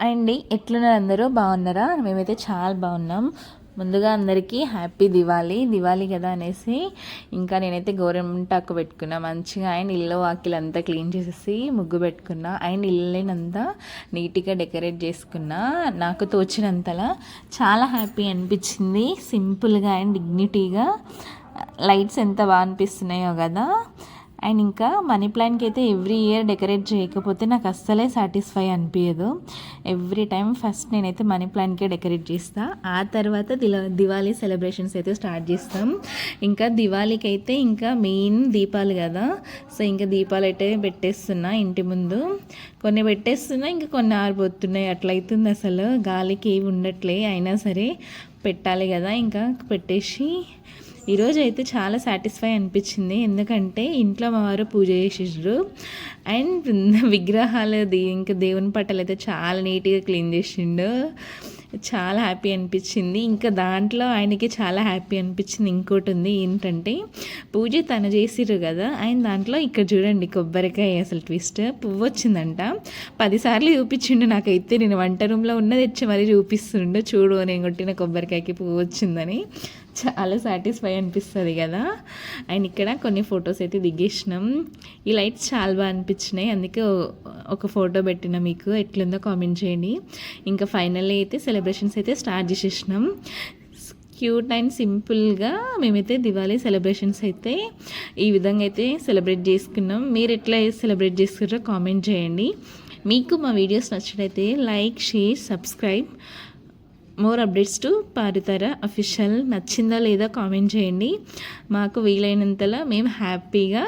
అండి, ఎట్లున్నారు? అందరూ బాగున్నారా? మేమైతే చాలా బాగున్నాం. ముందుగా అందరికీ హ్యాపీ దివాళీ కదా అనేసి ఇంకా నేనైతే గోరింటాకు పెట్టుకున్నా మంచిగా. అండ్ ఇల్లు వాకిలు అంతా క్లీన్ చేసేసి ముగ్గు పెట్టుకున్నా. అండ్ ఇల్లునంతా నీట్గా డెకరేట్ చేసుకున్నా. నాకు తోచినంతలా చాలా హ్యాపీ అనిపించింది. సింపుల్గా అండ్ డిగ్నిటీగా లైట్స్ ఎంత బాగా అనిపిస్తున్నాయో కదా. అండ్ ఇంకా మనీ ప్లాంట్కి అయితే ఎవ్రీ ఇయర్ డెకరేట్ చేయకపోతే నాకు అస్సలే సాటిస్ఫై అనిపించదు. ఎవ్రీ టైం ఫస్ట్ నేనైతే మనీ ప్లాంట్కే డెకరేట్ చేస్తాను. ఆ తర్వాత దివాళీ సెలబ్రేషన్స్ అయితే స్టార్ట్ చేస్తాం. ఇంకా దివాళీకి అయితే ఇంకా మెయిన్ దీపాలు కదా. సో ఇంకా దీపాలు అయితే పెట్టేస్తున్నా ఇంటి ముందు. కొన్ని పెట్టేస్తున్నా, ఇంకా కొన్ని ఆరిపోతున్నాయి. అట్లయితుంది అసలు. గాలికి ఏవి ఉండట్లే, అయినా సరే పెట్టాలి కదా. ఇంకా పెట్టేసి ఈరోజు అయితే చాలా సాటిస్ఫై అనిపించింది. ఎందుకంటే ఇంట్లో మా వారు పూజ చేసేసారు. అండ్ విగ్రహాలు ఇంకా దేవుని పట్టాలు అయితే చాలా నీట్గా క్లీన్ చేసిండు. చాలా హ్యాపీ అనిపించింది. ఇంకా దాంట్లో ఆయనకి చాలా హ్యాపీ అనిపించింది. ఇంకోటి ఉంది ఏంటంటే, పూజ తను చేసిర్రు కదా. ఆయన దాంట్లో ఇక్కడ చూడండి కొబ్బరికాయ అసలు ట్విస్ట్ పువ్వు వచ్చిందంట. 10 సార్లు చూపించిండు నాకైతే. నేను వంట రూమ్లో ఉన్నది వచ్చి మరీ చూపిస్తుండు, చూడు నేను కొట్టిన కొబ్బరికాయకి పువ్వు వచ్చిందని. చాలా సాటిస్ఫై అనిపిస్తుంది కదా. అండ్ ఇక్కడ కొన్ని ఫొటోస్ అయితే దిగేసినాం. ఈ లైట్స్ చాలా బాగా అనిపించినాయి, అందుకే ఒక ఫోటో పెట్టిన. మీకు ఎట్లుందో కామెంట్ చేయండి. ఇంకా ఫైనల్లీ అయితే సెలబ్రేషన్స్ అయితే స్టార్ట్ చేసేసినాం. క్యూట్ అండ్ సింపుల్గా మేమైతే దివాళీ సెలబ్రేషన్స్ అయితే ఈ విధంగా అయితే సెలబ్రేట్ చేసుకున్నాం. మీరు ఎట్లా సెలబ్రేట్ చేసుకున్నారో కామెంట్ చేయండి. మీకు మా వీడియోస్ నచ్చినట్లయితే like, share, subscribe. More updates to పారుతార అఫీషియల్. నచ్చిందా లేదా కామెంట్ చేయండి. మాకు వీలైనంతలా మేము హ్యాపీగా